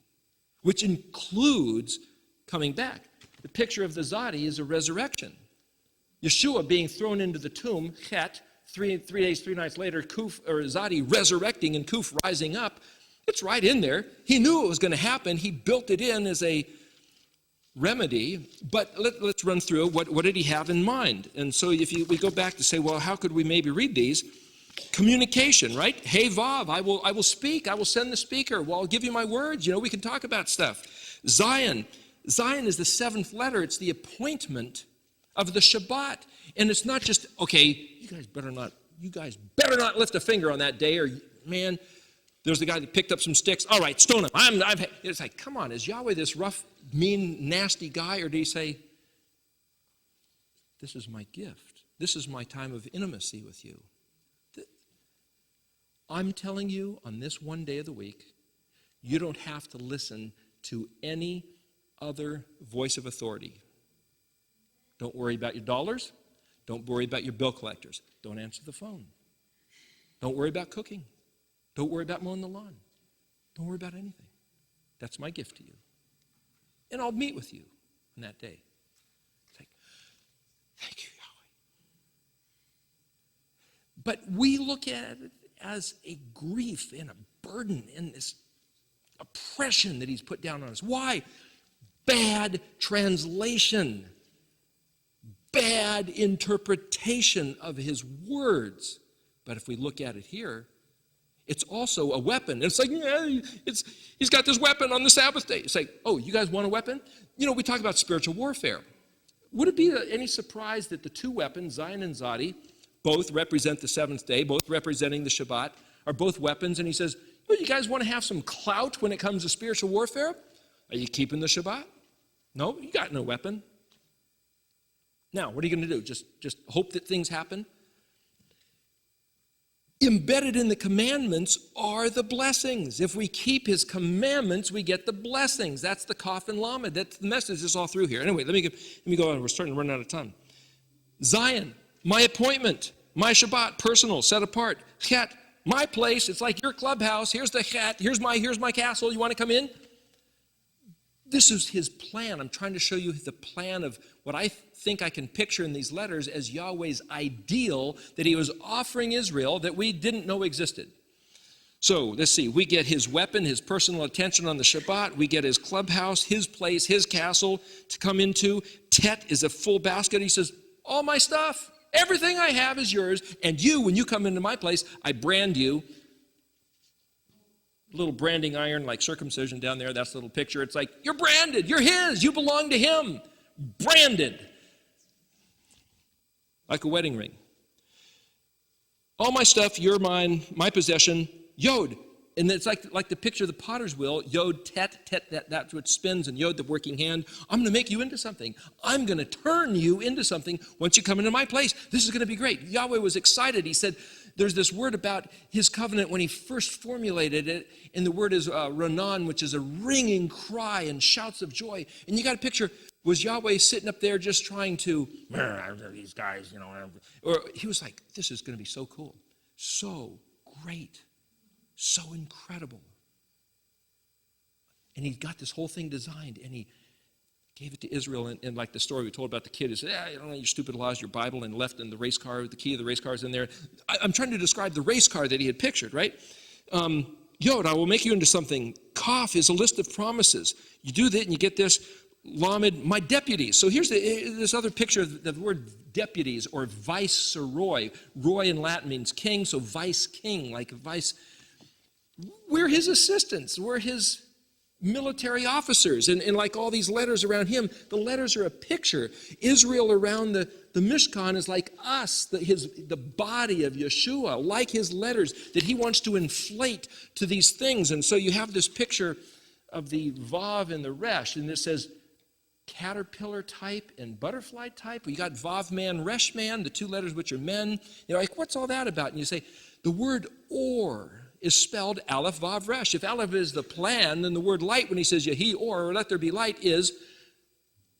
which includes coming back. The picture of the Zadi is a resurrection. Yeshua being thrown into the tomb, Chet, 3 days, 3 nights later, Kuf, or Zadi resurrecting and Kuf rising up. It's right in there. He knew it was going to happen. He built it in as a remedy, but let's run through what did he have in mind. And so if we go back to say, well, how could we maybe read these? Communication, right? Hey, Vav, I will speak. I will send the speaker. Well, I'll give you my words. We can talk about stuff. Zion is the 7th letter. It's the appointment of the Shabbat. And it's not just, okay, you guys better not lift a finger on that day, or, man, there's the guy that picked up some sticks. All right, stone him. It's like, come on, is Yahweh this rough, mean, nasty guy, or do you say, this is my gift. This is my time of intimacy with you. I'm telling you, on this one day of the week, you don't have to listen to any other voice of authority. Don't worry about your dollars. Don't worry about your bill collectors. Don't answer the phone. Don't worry about cooking. Don't worry about mowing the lawn. Don't worry about anything. That's my gift to you. And I'll meet with you on that day. It's like, thank you, Yahweh. But we look at it as a grief and a burden and this oppression that he's put down on us. Why? Bad translation. Bad interpretation of his words. But if we look at it here, it's also a weapon. It's like, he's got this weapon on the Sabbath day. It's like, oh, you guys want a weapon? We talk about spiritual warfare. Would it be any surprise that the 2 weapons, Zion and Zadi, both represent the 7th day, both representing the Shabbat, are both weapons? And he says, well, you guys want to have some clout when it comes to spiritual warfare? Are you keeping the Shabbat? No, you got no weapon. Now, what are you going to do? Just hope that things happen? Embedded in the commandments are the blessings. If we keep his commandments, we get the blessings. That's the Kaf and Lamed. That's the message that's all through here. Anyway, let me go on. We're starting to run out of time. Zion, my appointment, my Shabbat, personal, set apart. Chet, my place. It's like your clubhouse. Here's the Chet. Here's my castle. You want to come in? This is his plan. I'm trying to show you the plan of what I think I can picture in these letters as Yahweh's ideal that he was offering Israel that we didn't know existed. So let's see. We get his weapon, his personal attention on the Shabbat. We get his clubhouse, his place, his castle to come into. Tet is a full basket. He says, all my stuff, everything I have is yours. And you, when you come into my place, I brand you. Little branding iron like circumcision down there. That's a little picture. It's like, you're branded. You're his. You belong to him. Branded. Like a wedding ring. All my stuff, you're mine, my possession. Yod. And it's like the picture of the potter's wheel. Yod, tet, that's what spins, and yod, the working hand. I'm going to make you into something. I'm going to turn you into something once you come into my place. This is going to be great. Yahweh was excited. He said, there's this word about his covenant when he first formulated it, and the word is Ronan, which is a ringing cry and shouts of joy. And you got a picture, was Yahweh sitting up there just trying to, these guys, or he was like, this is going to be so cool, so great, so incredible. And he got this whole thing designed, and he gave it to Israel, and like the story we told about the kid who said, you don't know your stupid laws, your Bible, and left in the race car, the key of the race car is in there. I'm trying to describe the race car that he had pictured, right? Yod, I will make you into something. Kaf is a list of promises. You do that and you get this. Lamed, my deputies. So here's this other picture of the word deputies or viceroy. Roy in Latin means king, so vice king, like vice. We're his assistants. We're his military officers, and like all these letters around him, the letters are a picture. Israel around the Mishkan is like us, the body of Yeshua, like his letters that he wants to inflate to these things. And so you have this picture of the Vav and the Resh, and it says caterpillar type and butterfly type. You got Vav man, Resh man, the two letters which are men. You're like, what's all that about? And you say, the word or is spelled Aleph, Vav, Resh. If Aleph is the plan, then the word light, when he says Yehi or let there be light, is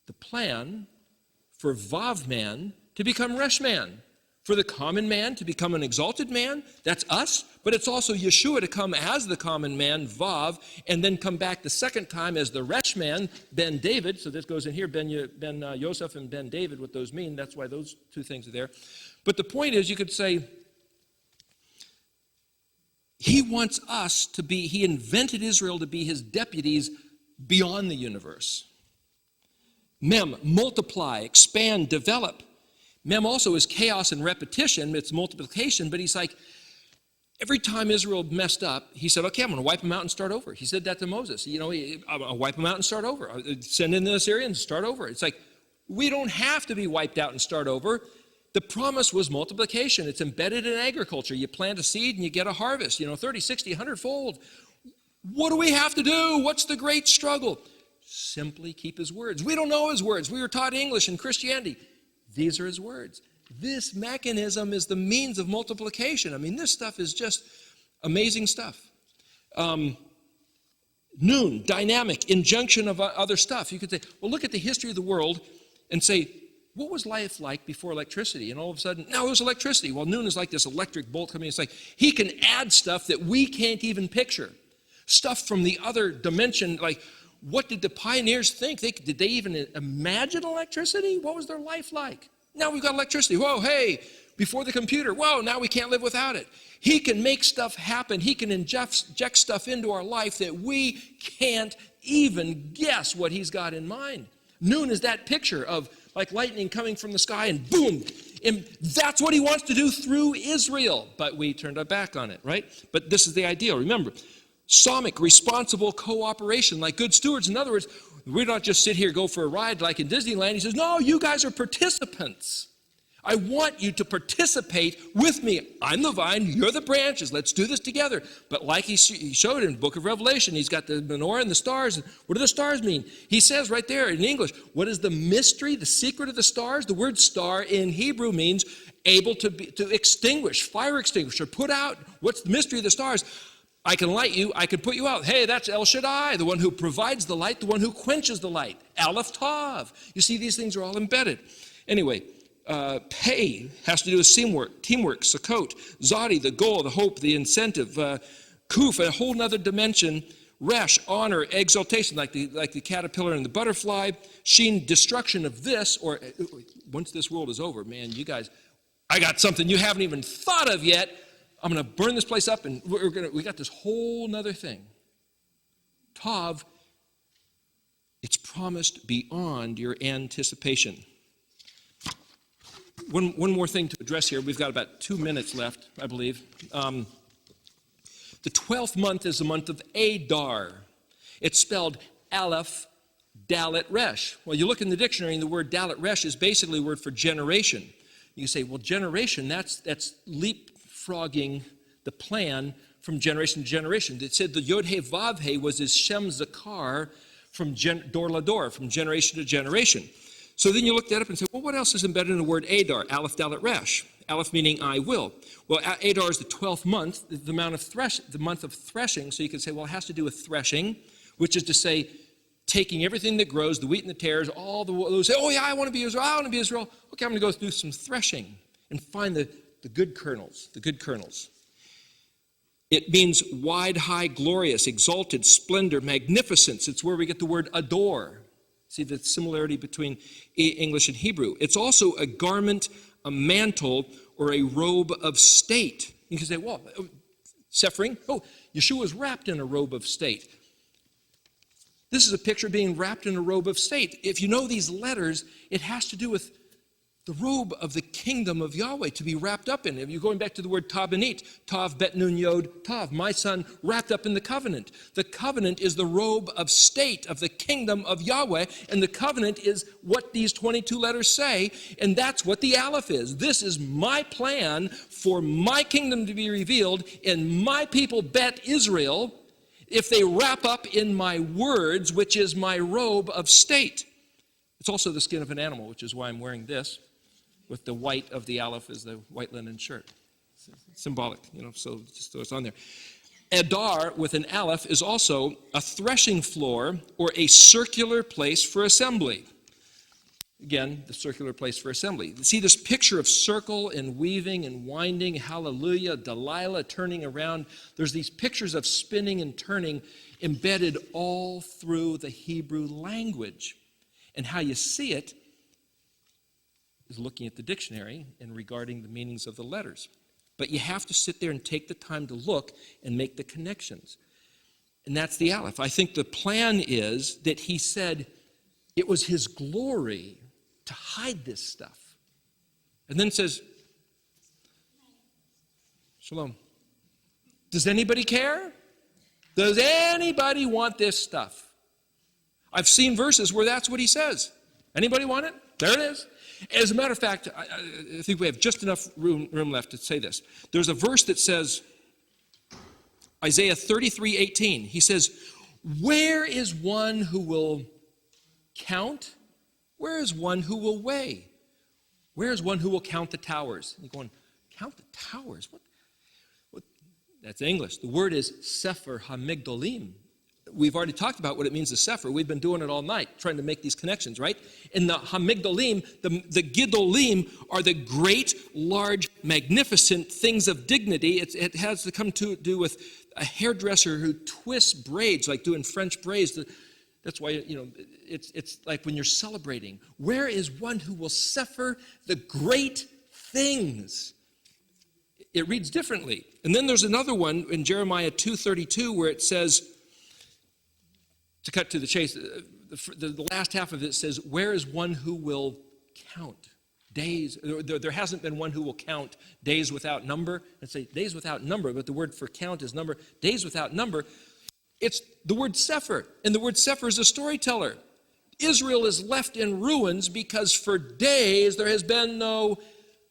the plan for Vav man to become Resh man, for the common man to become an exalted man. That's us, but it's also Yeshua to come as the common man, Vav, and then come back the second time as the Resh man, Ben David. So this goes in here, Ben Yosef and Ben David, what those mean. That's why those two things are there. But the point is, you could say, he wants us to be, he invented Israel to be his deputies beyond the universe. Mem, multiply, expand, develop. Mem also is chaos and repetition, it's multiplication, but he's like, every time Israel messed up, he said, okay, I'm going to wipe them out and start over. He said that to Moses. I'll wipe them out and start over. I'll send in the Assyrians and start over. It's like, we don't have to be wiped out and start over. The promise was multiplication. It's embedded in agriculture. You plant a seed and you get a harvest, 30, 60, 100-fold. What do we have to do? What's the great struggle? Simply keep his words. We don't know his words. We were taught English and Christianity. These are his words. This mechanism is the means of multiplication. I mean, this stuff is just amazing stuff. Noon, dynamic, injunction of other stuff. You could say, well, look at the history of the world and say, what was life like before electricity? And all of a sudden, now there's electricity. Well, Noon is like this electric bolt coming. It's like he can add stuff that we can't even picture. Stuff from the other dimension, like what did the pioneers think? Did they even imagine electricity? What was their life like? Now we've got electricity. Whoa, hey, before the computer. Whoa, now we can't live without it. He can make stuff happen. He can inject stuff into our life that we can't even guess what he's got in mind. Noon is that picture of like lightning coming from the sky and boom. And that's what he wants to do through Israel. But we turned our back on it, right? But this is the ideal. Remember, Psalmic, responsible cooperation, like good stewards. In other words, we don't just sit here, go for a ride like in Disneyland. He says, no, you guys are participants. I want you to participate with me. I'm the vine, you're the branches. Let's do this together. But like he showed in the book of Revelation, he's got the menorah and the stars. What do the stars mean? He says right there in English, what is the mystery, the secret of the stars? The word star in Hebrew means able to extinguish, fire extinguisher, put out. What's the mystery of the stars? I can light you, I can put you out. Hey, that's El Shaddai, the one who provides the light, the one who quenches the light. Aleph Tav. You see, these things are all embedded. Anyway, pay has to do with teamwork, Sukkot, Zadi, the goal, the hope, the incentive, Kuf, a whole nother dimension, Resh, honor, exaltation, like the caterpillar and the butterfly, Shin, destruction of this, or once this world is over, man, you guys, I got something you haven't even thought of yet. I'm going to burn this place up, and we got this whole nother thing. Tav, it's promised beyond your anticipation. One more thing to address here. We've got about 2 minutes left, I believe. The 12th month is the month of Adar. It's spelled Aleph, Dalet, Resh. Well, you look in the dictionary, and the word Dalet, Resh is basically a word for generation. You say, well, generation, that's leapfrogging the plan from generation to generation. It said the Yod-He Vav-He was his Shem Zakar from Dor Lador, from generation to generation. So then you look that up and say, well, what else is embedded in the word Adar? Aleph, Dalet, Resh. Aleph meaning I will. Well, Adar is the 12th month, the month of threshing. So you could say, well, it has to do with threshing, which is to say, taking everything that grows, the wheat and the tares, all those say, oh yeah, I want to be Israel, I want to be Israel. Okay, I'm going to go do some threshing and find the good kernels, the good kernels. It means wide, high, glorious, exalted, splendor, magnificence. It's where we get the word adore. See the similarity between English and Hebrew. It's also a garment, a mantle, or a robe of state. You can say, well, Sephering, Yeshua is wrapped in a robe of state. This is a picture of being wrapped in a robe of state. If you know these letters, it has to do with the robe of the kingdom of Yahweh to be wrapped up in. If you're going back to the word tabanit, tav bet nun yod tav, my son wrapped up in the covenant. The covenant is the robe of state of the kingdom of Yahweh, and the covenant is what these 22 letters say, and that's what the Aleph is. This is my plan for my kingdom to be revealed, and my people bet Israel if they wrap up in my words, which is my robe of state. It's also the skin of an animal, which is why I'm wearing this, with the white of the Aleph as the white linen shirt. It's symbolic, so just so it's on there. Adar with an Aleph is also a threshing floor or a circular place for assembly. Again, the circular place for assembly. See this picture of circle and weaving and winding, hallelujah, Delilah turning around. There's these pictures of spinning and turning embedded all through the Hebrew language. And how you see it is looking at the dictionary and regarding the meanings of the letters. But you have to sit there and take the time to look and make the connections. And that's the Aleph. I think the plan is that he said it was his glory to hide this stuff. And then says, Shalom. Does anybody care? Does anybody want this stuff? I've seen verses where that's what he says. Anybody want it? There it is. As a matter of fact, I think we have just enough room left to say this. There's a verse that says, Isaiah 33:18. He says, where is one who will count? Where is one who will weigh? Where is one who will count the towers? And you're going, count the towers? What? That's English. The word is Sefer HaMigdolim. We've already talked about what it means to Sefer. We've been doing it all night, trying to make these connections, right? In the Hamigdalim, the Gidolim are the great, large, magnificent things of dignity. It has to come to do with a hairdresser who twists braids, like doing French braids. That's why, it's like when you're celebrating. Where is one who will Sefer the great things? It reads differently. And then there's another one in Jeremiah 2:32 where it says, to cut to the chase, the last half of it says, where is one who will count days? There hasn't been one who will count days without number. Let's say days without number, but the word for count is number. Days without number, it's the word Sefer, and the word Sefer is a storyteller. Israel is left in ruins because for days there has been no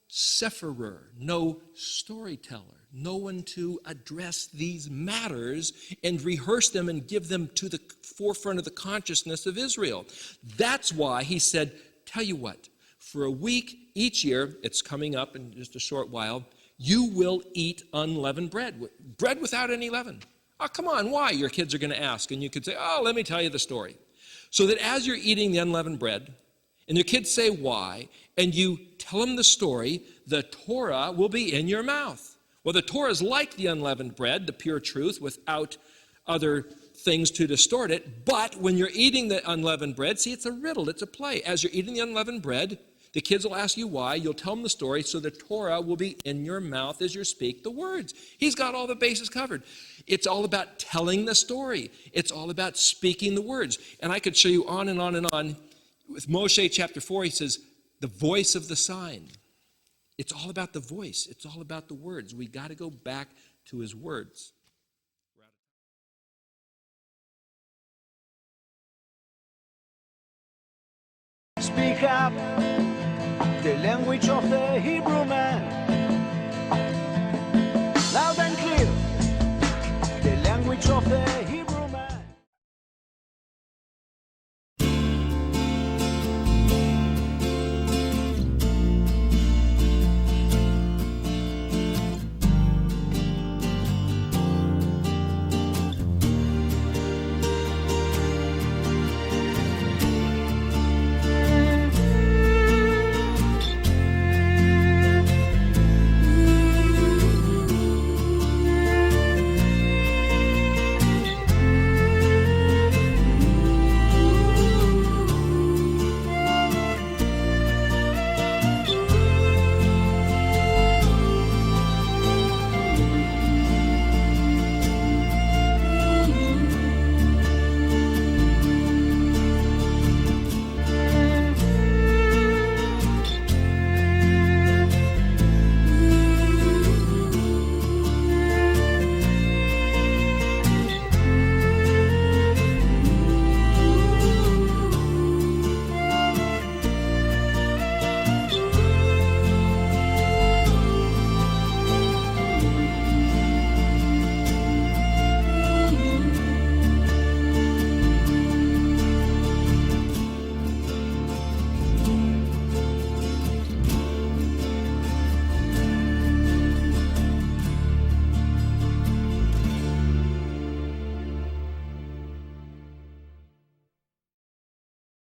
Seferer, no storyteller. No one to address these matters and rehearse them and give them to the forefront of the consciousness of Israel. That's why he said, tell you what, for a week each year, it's coming up in just a short while, you will eat unleavened bread, bread without any leaven. Oh, come on, why? Your kids are going to ask. And you could say, oh, let me tell you the story. So that as you're eating the unleavened bread, and your kids say why, and you tell them the story, the Torah will be in your mouth. Well, the Torah is like the unleavened bread, the pure truth, without other things to distort it. But when you're eating the unleavened bread, see, it's a riddle, it's a play. As you're eating the unleavened bread, the kids will ask you why. You'll tell them the story, so the Torah will be in your mouth as you speak the words. He's got all the bases covered. It's all about telling the story. It's all about speaking the words. And I could show you on and on and on. With Moshe chapter 4, he says, the voice of the sign. It's all about the voice. It's all about the words. We got to go back to his words. Speak up the language of the Hebrew man.